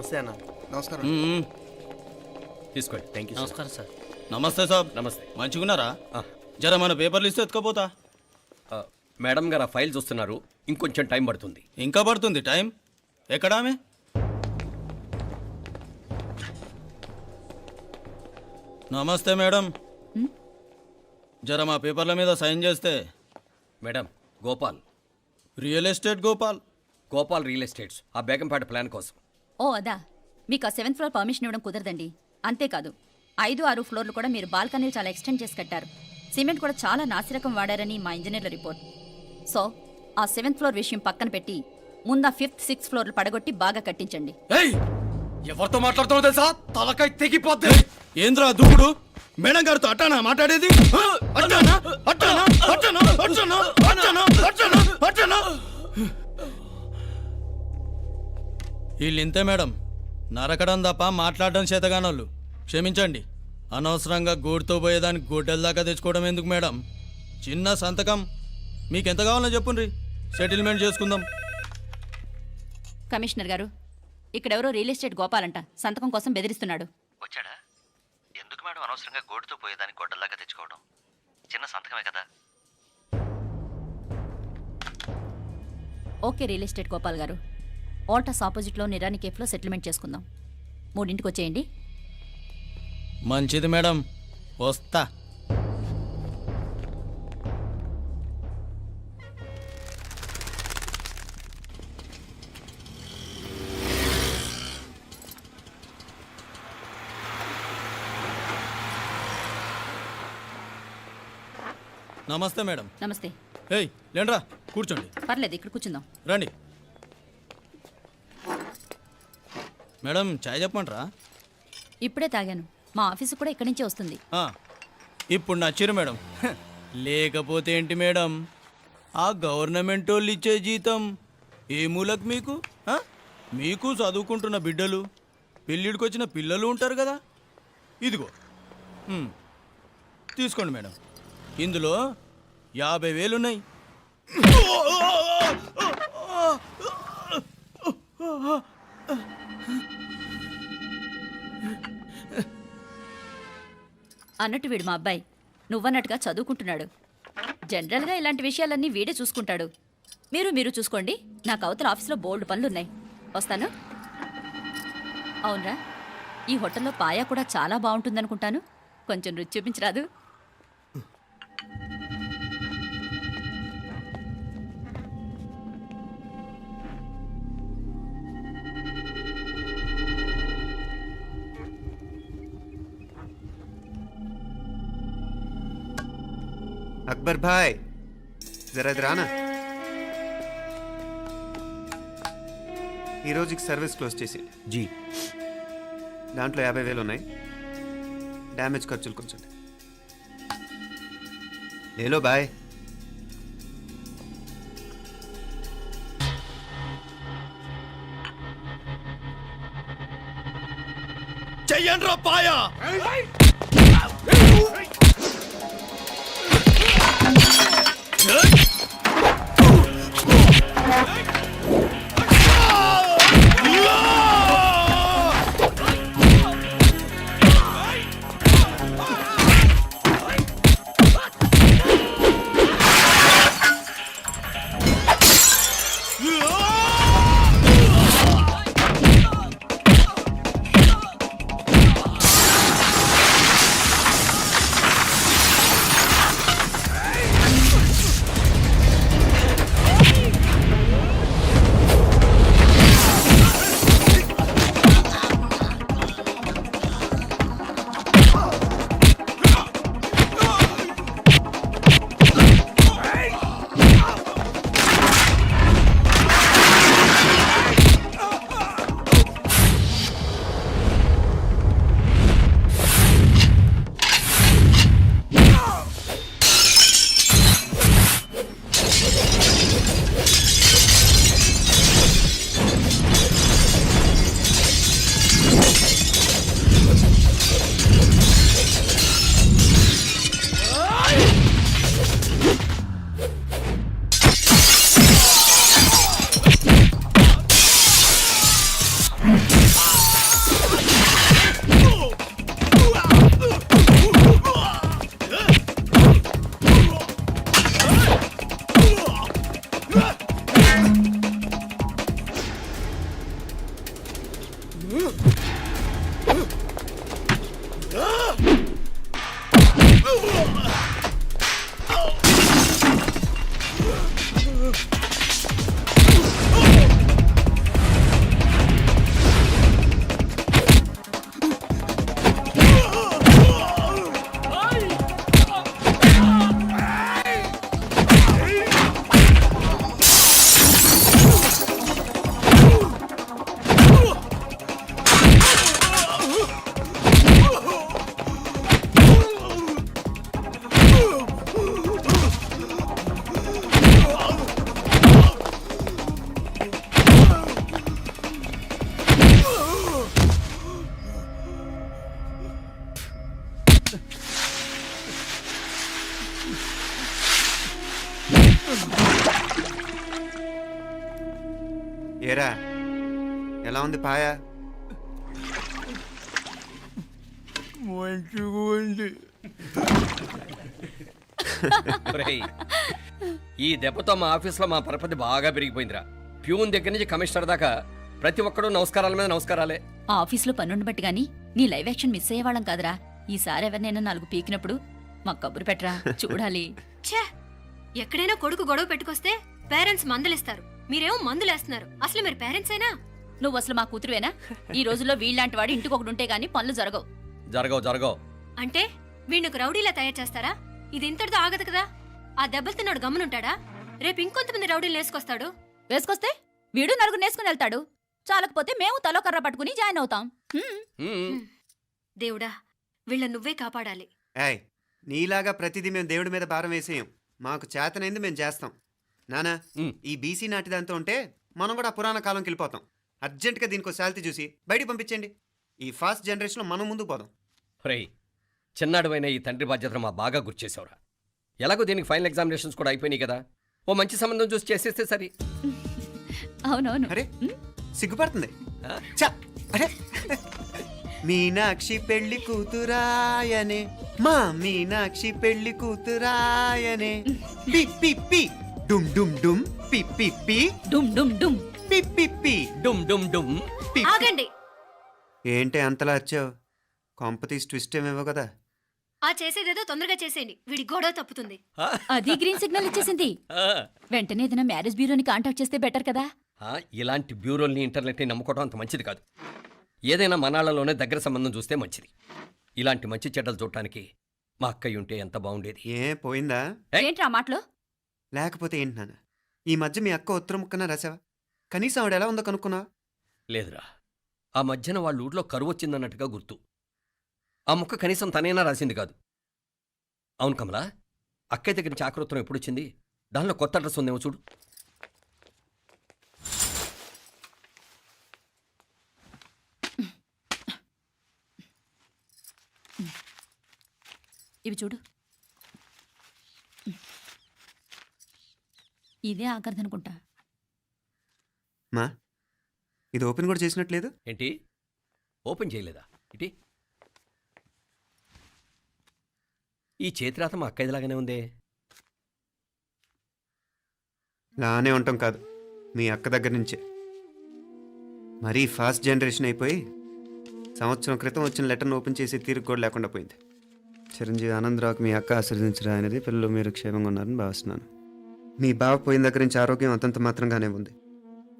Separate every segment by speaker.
Speaker 1: నమస్తే అన్న.
Speaker 2: నమస్కారం.
Speaker 1: తీసుకోండి. Thank you.
Speaker 3: నమస్కారం సార్.
Speaker 4: నమస్తే సాబ్.
Speaker 1: నమస్తే.
Speaker 4: మంచిగున్నారా? జర మన పేపర్లు ఇస్తే ఎత్తుకోపోతా.
Speaker 1: మేడం గారు ఆ ఫైల్ చూస్తున్నారు, ఇంకొంచెం టైం పడుతుంది.
Speaker 4: ఇంకా పడుతుంది టైం? ఎక్కడా ఆమె? నమస్తే మేడం. జర మా పేపర్ల మీద సైన్ చేస్తే.
Speaker 1: Madam, Gopal.
Speaker 4: Real estate Gopal.
Speaker 1: Gopal real estates, ఆ బేగంపేట ప్లాన్ కోసం.
Speaker 5: ఓ అదా, మీకు ఆ 7th ఫ్లోర్ పర్మిషన్ ఇవ్వడం కుదరదండి. అంతేకాదు 5-6 ఫ్లోర్లు కూడా మీరు బాల్కనీలు చాలా ఎక్స్టెండ్ చేసి కట్టారు. సిమెంట్ కూడా చాలా నాసిరకం వాడారని మా ఇంజనీర్ల రిపోర్ట్. సో ఆ 7th ఫ్లోర్ విషయం పక్కన పెట్టి ముందు ఆ 5th, 6th ఫ్లోర్లు పడగొట్టి బాగా కట్టించండి.
Speaker 1: ఎవరితో మాట్లాడుతున్నావు తెలుసా? తలకాయ తెగిపోద్ది.
Speaker 4: ఏంద్రా దూకుడు? మేడం గారితో అట్టానా మాట్లాడేది? అట్టానా అట్టానా అట్టానా అట్టానా అట్టానా అట్టానా అట్టానా? వీళ్ళు ఇంతే మేడం, నరకడం తప్ప మాట్లాడడం చేతగానోళ్ళు. క్షమించండి, అనవసరంగా గూడుతో పోయేదానికి గొడ్డల దాకా తెచ్చుకోవడం ఎందుకు మేడం? చిన్న సంతకం మీకెంత కావాలో చెప్పుండ్రి, సెటిల్మెంట్ చేసుకుందాం.
Speaker 5: కమిషనర్ గారు, ఇక్కడెవరో రియల్ ఎస్టేట్ గోపాలంట సంతకం కోసం బెదిరిస్తున్నాడు.
Speaker 3: వచ్చాడా? ఎందుకు మేడం అనవసరంగా గోడుతో పోయేదానికి గొడ్డల్లాగా తెచ్చుకోవడం? చిన్న సంతకమే కదా.
Speaker 5: ఓకే రియల్ ఎస్టేట్ గోపాల్ గారు, ఆల్టాస్ ఆపోజిట్లో నిరాని కేఫ్లో సెటిల్మెంట్ చేసుకుందాం. 3ంటికి వచ్చేయండి.
Speaker 4: మంచిది మేడం, వస్తా. నమస్తే మేడం.
Speaker 5: నమస్తే.
Speaker 4: ఏయ్ లేండ్రా, కూర్చోండి.
Speaker 5: పర్లేదు, ఇక్కడ కూర్చుందాం.
Speaker 4: రండి మేడం, చాయ్ చెప్పమంటారా?
Speaker 5: ఇప్పుడే తాగాను. మా ఆఫీసు కూడా ఇక్కడి నుంచే వస్తుంది.
Speaker 4: ఇప్పుడు నచ్చిరు మేడం. లేకపోతే ఏంటి మేడం, ఆ గవర్నమెంట్ వాళ్ళు ఇచ్చే జీతం ఏ మూలకు మీకు? మీకు చదువుకుంటున్న బిడ్డలు, పెళ్ళిడికి వచ్చిన పిల్లలు ఉంటారు కదా. ఇదిగో తీసుకోండి మేడం, ఇందులో 50,000 ఉన్నాయి.
Speaker 5: అన్నట్టు వీడు మా అబ్బాయి నువ్వన్నట్టుగా చదువుకుంటున్నాడు. జనరల్గా ఇలాంటి విషయాలన్నీ వీడే చూసుకుంటాడు. మీరు చూసుకోండి. నాకు అవతల ఆఫీస్లో బోల్డ్ పనులున్నాయి. వస్తాను. అవునరా, ఈ హోటల్లో పాయా కూడా చాలా బాగుంటుందనుకుంటాను. కొంచెం రుచి చూపించరాదు?
Speaker 2: అక్బర్ భాయ్, జరా రానా. ఈ రోజుకి సర్వీస్ క్లోజ్ చేసి
Speaker 1: జీ,
Speaker 2: దాంట్లో 50,000 ఉన్నాయి. డ్యామేజ్ ఖర్చులు కొంచెం లేలో బాయ్.
Speaker 4: చెయ్యండి రా పాయా.
Speaker 2: ఏరా ఎలా ఉంది పాయ?
Speaker 4: మంచిగా ఉంది.
Speaker 1: ఒరేయ్, ఈ దెబ్బతో మా ఆఫీస్లో మా పరపతి బాగా పెరిగిపోయిందిరా. ప్యూన్ దగ్గర నుంచి కమిషనర్ దాకా ప్రతి ఒక్కడు నమస్కారాల మీద నమస్కారాలే.
Speaker 5: ఆ ఆఫీస్లో పనుండి బట్టి గాని నీ లైవ్ యాక్షన్ మిస్ అయ్యేవాళ్ళం కాదురా. ఈసారి ఎవరినైనా 4 పీకినప్పుడు మాకు కబురు పెట్టరా, చూడాలి.
Speaker 6: ఛే! ఎక్కడైనా కొడుకు గొడవ పెట్టుకొస్తే పేరెంట్స్ మందులిస్తారు, మీరేమో మందులేస్తున్నారు. అసలు మీరు పేరెంట్స్ అయినా?
Speaker 5: నువ్వు అసలు మా కూతురువేనా? ఈ రోజుల్లో వీళ్ళలాంటి వాడు ఇంటికి ఒకటి ఉంటే గానీ పనులు జరగవు.
Speaker 1: జరగవు.
Speaker 6: అంటే వీణ్ణకు రౌడీలా తయారు చేస్తారా? ఇది ఇంతటితో ఆగదు కదా. ఆ దెబ్బలు తిన్నాడు గమ్మునుంటాడా? రేపు ఇంకొంతమంది రౌడీలు వేసుకొస్తాడు.
Speaker 5: వేసుకొస్తే వీడు 4 నేసుకుని వెళ్తాడు. చాలకపోతే మేము తలో కర్ర పట్టుకుని జాయిన్ అవుతాం.
Speaker 6: దేవుడా, వీళ్ళ నువ్వే కాపాడాలి.
Speaker 2: ఏయ్, నీలాగా ప్రతిదీ మేము దేవుడి మీద భారం వేసేయం. మాకు చేతనైంది మేము చేస్తాం. నానా, ఈ బీసీ నాటి దాంతో ఉంటే మనం కూడా పురాణ కాలంకి వెళ్ళిపోతాం. అర్జెంటుగా దీనికి శాలిటీ చూసి బయటికి పంపించండి. ఈ ఫాస్ట్ జనరేషన్లో మనం ముందుకు పోదాం.
Speaker 1: ఒరేయ్, చిన్నాడువైన ఈ తండ్రి బాధ్యతను మా బాగా గుర్చేసావురా. ఎలాగో దీనికి ఫైనల్ ఎగ్జామినేషన్స్ కూడా అయిపోయినాయి కదా, ఓ మంచి సంబంధం చూసి చేసేస్తే సరి.
Speaker 5: అవునవును.
Speaker 2: అరే సిగ్గుపడుతుంది. ఛ! అరే మీనాక్షి పెళ్లి కూతురాయనే, మా మీనాక్షి పెళ్లి కూతురాయనే. పి పి పి డుమ్ డుమ్ డుమ్ పి పి పి
Speaker 5: డుమ్ డుమ్ డుమ్.
Speaker 2: పి పి పి
Speaker 1: డుమ్ డుమ్ డుమ్.
Speaker 2: పి.
Speaker 6: ఆగండి.
Speaker 2: ఏంటి అంతలా వచ్చావు? కాంపతీస్ ట్విస్ట్ ఏమేవో కదా.
Speaker 6: ఆ చేసేదేదో తొందరగా చేసేయండి, వీడి గొడవ తప్పుతుంది.
Speaker 5: అది గ్రీన్ సిగ్నల్ ఇచ్చేసింది. వెంటనే ఏదైనా మ్యారేజ్ బ్యూరోని కాంటాక్ట్ చేస్తే బెటర్ కదా.
Speaker 1: ఇలాంటి బ్యూరోల్ని ఇంటర్నెట్ని నమ్ముకోవడం అంత మంచిది కాదు. ఏదైనా మనాళ్ళలోనే దగ్గర సంబంధం చూస్తే మంచిది. ఇలాంటి మంచి చెడ్డలు చూడటానికి మా అక్కయ్య ఉంటే ఎంత బాగుండేది.
Speaker 2: ఏ పోయిందా?
Speaker 5: ఏంట్రా మాటలు?
Speaker 2: లేకపోతే ఏంటి నాన్న, ఈ మధ్య మీ అక్క ఉత్తరం ముక్కన రాసావా? కనీసం ఆవిడ ఎలా ఉందో కనుక్కున్నావా?
Speaker 1: లేదురా, ఆ మధ్యన వాళ్ళ ఊర్లో కరువు వచ్చిందన్నట్టుగా గుర్తు. ఆ ముక్క కనీసం తనైనా రాసింది కాదు. అవును కమలా, అక్కయ్య దగ్గర నుంచి ఆకృతం ఎప్పుడు వచ్చింది? దానిలో కొత్త అడ్రస్ ఉందేమో చూడు.
Speaker 5: ఇవి చూడు. ఇదే ఆఖరిదనుకుంటా.
Speaker 2: మా ఇది ఓపెన్ కూడా చేసినట్లేదు.
Speaker 1: ఏంటి ఓపెన్ చేయలేదా? ఇటీ ఈ చేతిరాత మా అక్కయ్యలాగానే ఉందే.
Speaker 2: లానే ఉంటాం కాదు, మీ అక్క దగ్గర నుంచే. మరీ ఫాస్ట్ జనరేషన్ అయిపోయి సంవత్సరం క్రితం వచ్చిన లెటర్ను ఓపెన్ చేసి తీరుకు కూడా లేకుండా పోయింది. చిరంజీవి ఆనందరావుకి మీ అక్క ఆశీర్వదించరా అనేది, పిల్లలు మీరు క్షేమంగా ఉన్నారని భావిస్తున్నాను. మీ బావ పోయిన దగ్గర నుంచి ఆరోగ్యం అంతంత మాత్రంగానే ఉంది.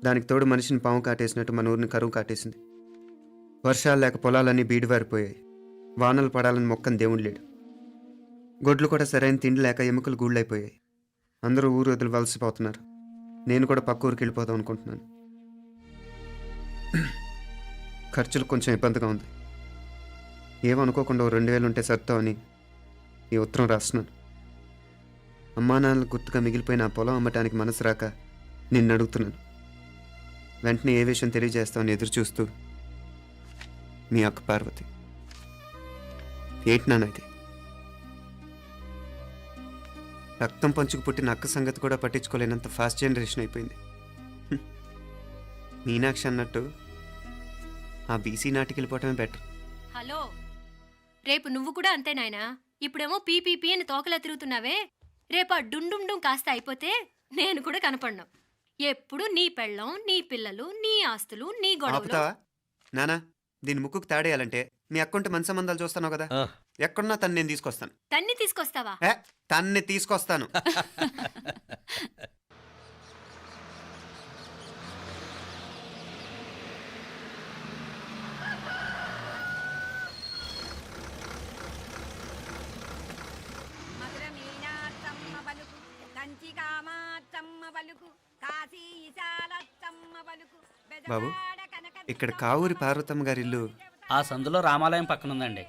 Speaker 2: దానికి తోడు మనిషిని పాము కాటేసినట్టు మన ఊరిని కరువు కాటేసింది. వర్షాలు లేక పొలాలన్నీ బీడివారిపోయాయి. వానలు పడాలని మొక్కని దేవుడు లేడు. గొడ్లు కూడా సరైన తిండి లేక ఎముకలు గూళ్ళైపోయాయి. అందరూ ఊరు వదిలివలసిపోతున్నారు. నేను కూడా పక్క ఊరికి వెళ్ళిపోదాం అనుకుంటున్నాను. ఖర్చులు కొంచెం ఇబ్బందిగా ఉంది. ఏమనుకోకుండా 2000 ఉంటే సర్తామని ఈ ఉత్తరం రాస్తున్నాను. అమ్మా నాన్నలు గుర్తుగా మిగిలిపోయిన ఆ పొలం అమ్మటానికి మనసు రాక నిన్ను అడుగుతున్నాను. వెంటనే ఏ విషయం తెలియజేస్తామని ఎదురు చూస్తూ మీ అక్క పార్వతి. ఏంటి నాన్న ఇది? రక్తం పంచుకు పుట్టిన అక్క సంగతి కూడా పట్టించుకోలేనంత ఫాస్ట్ జనరేషన్ అయిపోయింది. మీనాక్షి అన్నట్టు ఆ బీసీ నాటికి వెళ్ళిపోవటమే బెటర్.
Speaker 6: హలో, రేపు నువ్వు కూడా అంతే నాయనా. ఇప్పుడేమో పీపీపీ అని తోకలా తిరుగుతున్నావే, రేపు ఆ డుండుండుం కాస్త అయిపోతే నేను కూడా కనపడను. ఎప్పుడు నీ పెళ్ళం, నీ పిల్లలు, నీ ఆస్తులు, నీ గొడవలు.
Speaker 2: ఆపుతావా నానా? దీని ముక్కుకు తాడేయాలంటే మీ అక్కంటే మంచి సంబంధాలు చూస్తాను కదా. ఎక్కడున్నా తను నేను తీసుకొస్తాను.
Speaker 6: తన్ని తీసుకొస్తావా?
Speaker 2: తన్ని తీసుకొస్తాను. బాబు, ఇక్కడ కావూరి పార్వతమ్మ గారి ఇల్లు
Speaker 7: ఆ సందులో రామాలయం పక్కనుందండి.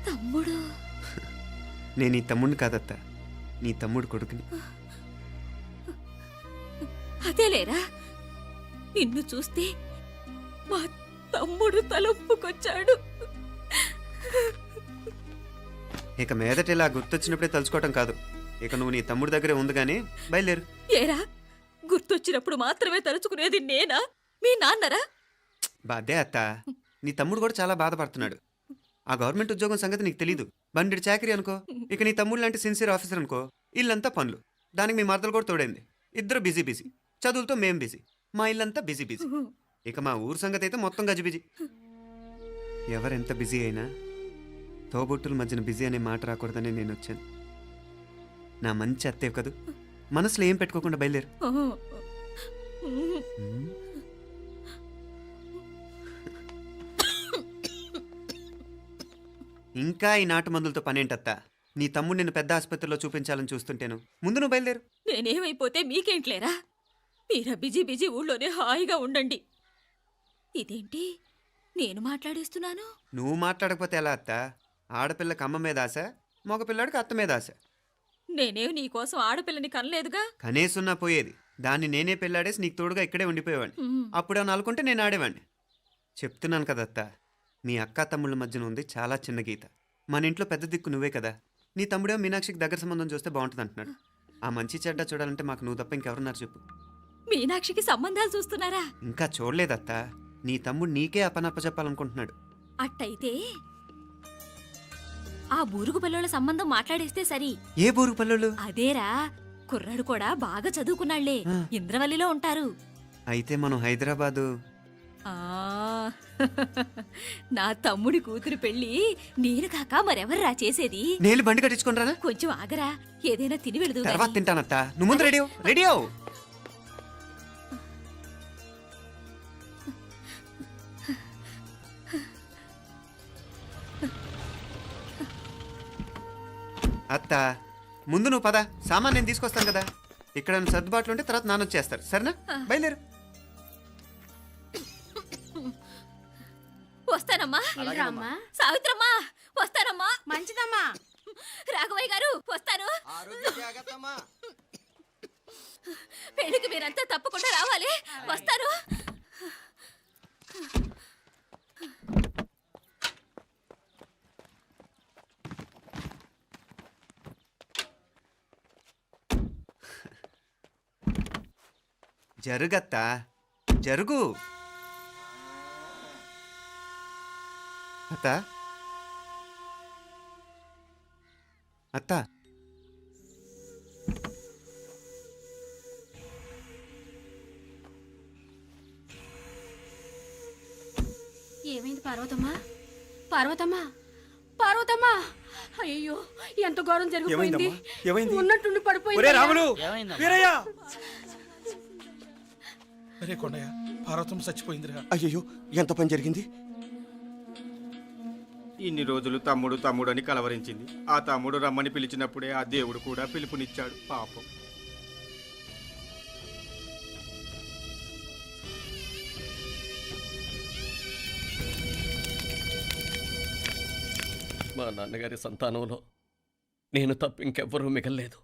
Speaker 5: తమ్ముడు
Speaker 2: నేను నీ తమ్ముడిని కాదత్త, నీ తమ్ముడు కొడుకుని.
Speaker 5: అదేలేరా, నిన్ను చూస్తే మా తమ్ముడు తలొప్పుకొచ్చాడు.
Speaker 2: ఇక మీదట ఇలా గుర్తొచ్చినప్పుడే తలుచుకోవటం కాదు. ఇక నువ్వు నీ తమ్ముడి దగ్గరే ఉంది కానీ బయలుదేరు.
Speaker 5: ఏరా, గుర్తొచ్చినప్పుడు మాత్రమే తలుచుకునేది నేనా, మీ నాన్నరా?
Speaker 2: బాధే అత్త, నీ తమ్ముడు కూడా చాలా బాధపడుతున్నాడు. ఆ గవర్నమెంట్ ఉద్యోగం సంగతి నీకు తెలీదు. బండి చాకరీ అనుకో. ఇక నీ తమ్ముడు లాంటి సిన్సియర్ ఆఫీసర్ అనుకో. ఇల్లంతా పనులు, దానికి మీ మరదలు కూడా తోడైంది. ఇద్దరు బిజీ బిజీ, చదువులతో మేం బిజీ, మా ఇల్లంతా బిజీ బిజీ. ఇక మా ఊరు సంగతి అయితే మొత్తం గజిబిజీ. ఎవరెంత బిజీ అయినా తోబుట్టుల మధ్యన బిజీ అనే మాట రాకూడదని నేను వచ్చాను. నా మంచి అత్తే కదూ, మనసులో ఏం పెట్టుకోకుండా బయలుదేరు. ఇంకా ఈ నాటు మందులతో పనేంటత్తా? నీ తమ్ముడు నిన్ను పెద్ద ఆసుపత్రిలో చూపించాలని చూస్తుంటేను. ముందు నువ్వు బయలుదేరు.
Speaker 5: నేనేమైపోతే మీకేంట్లేరా? మీరా బిజీ బిజీ ఊళ్ళోనే హాయిగా ఉండండి. ఇదేంటి నేను మాట్లాడేస్తున్నాను?
Speaker 2: నువ్వు మాట్లాడకపోతే ఎలా అత్తా? ఆడపిల్లకి అమ్మ మీద ఆశ, మగపిల్లాడికి అత్త మీద ఆశ.
Speaker 5: నేనేం నీకోసం ఆడపిల్లని కనలేదుగా.
Speaker 2: కనేసున్నా పోయేది. దాన్ని నేనే పెళ్ళాడేసి నీకు తోడుగా ఇక్కడే ఉండిపోయేవాడిని. అప్పుడు అని అనుకుంటే నేను ఆడేవాడిని. చెప్తున్నాను కదత్తా, మీ అక్క తమ్ముళ్ళ మధ్యన ఉంది చాలా చిన్న గీత. మన ఇంట్లో పెద్ద దిక్కు నువ్వే కదా. నీ తమ్ముడే మీనాక్షికి దగ్గర సంబంధం చూస్తే బాగుంటుంది అంటున్నాడు. ఆ మంచి చెడ్డ చూడాలంటే మాకు నువ్వు తప్ప ఇంకెవరున్నారు చెప్పు?
Speaker 5: మీనాక్షికి సంబంధాలు చూస్తున్నారా?
Speaker 2: ఇంకా చూడలేదత్తా. నీ తమ్ముడు నీకే అపనప్ప చెప్పాలనుకుంటున్నాడు.
Speaker 5: అట్టయితే ఆ బూరుగు పిల్లల సంబంధం మాట్లాడేస్తే సరి.
Speaker 2: ఏ బూరుగు పల్లెలు?
Speaker 5: అదేరా, కుర్రాడు కూడా బాగా చదువుకున్నాళ్లే, ఇంద్రవల్లిలో ఉంటారు.
Speaker 2: అయితే మనం హైదరాబాదు.
Speaker 5: ఆ నా తమ్ముడి కూతురు పెళ్లి నేను కాక మరెవర్రా చేసేది?
Speaker 2: నేను బండి కట్టించుకుంటారా?
Speaker 5: కొంచెం ఆగరా, ఏదైనా తిని వెళదు.
Speaker 2: తర్వాత తింటానత్తా. నువ్వు ముందు రెడీ రెడీ అవు. అత్త, ముందు నువ్వు పద. సామాన్ నేను తీసుకొస్తాను కదా. ఇక్కడ సర్దుబాట్లు ఉంటే తర్వాత నాన్న వచ్చేస్తారు. సరేనా? బయలుదేరు.
Speaker 5: వస్తానమ్మా.
Speaker 6: వెళ్ళరామ్మా.
Speaker 5: సావిత్రమ్మా వస్తానమ్మా.
Speaker 6: మంచిదమ్మా.
Speaker 5: రాఘవయ్య గారు వస్తాను. పెళ్లికి మీరంతా తప్పకుండా రావాలి. వస్తాను.
Speaker 2: జరుగత్తా, జరుగు. అత్త, అత్త,
Speaker 6: ఏమైంది పార్వతమ్మా? పార్వతమ్మా, పార్వతమ్మా! అయ్యో, ఎంత ఘోరం జరిగిపోయింది. ఉన్నట్టుండి పడిపోయింది.
Speaker 7: ఏమైందమ్మా?
Speaker 8: అరే కొండయ్య, పార్వతం చచ్చిపోయిందిరా.
Speaker 9: అయ్యో, ఎంత పని జరిగింది?
Speaker 10: ఇన్ని రోజులు తమ్ముడు తమ్ముడు అని కలవరించింది. ఆ తమ్ముడు రమ్మని పిలిచినప్పుడే ఆ దేవుడు కూడా పిలుపునిచ్చాడు. పాపం.
Speaker 1: మా నాన్నగారి సంతానంలో నేను తప్ప ఇంకెవ్వరూ మిగల్లేదు.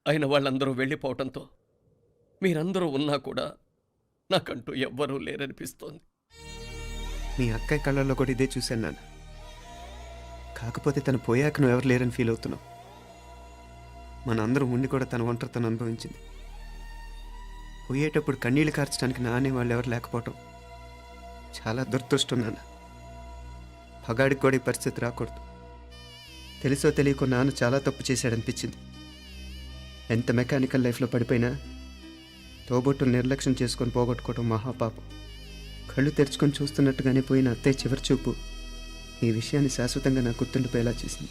Speaker 1: అయిన వాళ్ళందరూ వెళ్ళిపోవటంతో మీరందరూ ఉన్నా కూడా నాకంటూ ఎవ్వరూ లేరనిపిస్తోంది.
Speaker 2: మీ అక్కయ్య కళ్ళల్లో కూడా ఇదే చూశాను నాన్న. కాకపోతే తను పోయాక నువ్వు ఎవరు లేరని ఫీల్ అవుతున్నావు. మనందరం ఉండి కూడా తన ఒంటరితను అనుభవించింది. పోయేటప్పుడు కన్నీళ్లు కార్చడానికి నానే వాళ్ళు ఎవరు లేకపోవటం చాలా దురదృష్టం నాన్న. పగాడికి కూడా ఈ పరిస్థితి రాకూడదు. తెలుసో తెలియకో నాన్న చాలా తప్పు చేశాడనిపించింది. ఎంత మెకానికల్ లైఫ్లో పడిపోయినా తోబొట్టులు నిర్లక్ష్యం చేసుకొని పోగొట్టుకోవడం మహాపాపం. కళ్ళు తెరుచుకొని చూస్తున్నట్టుగానే పోయిన అత్తయ్య చివరి చూపు ఈ విషయాన్ని శాశ్వతంగా నాకు గుర్తుండిపోయేలా చేసింది.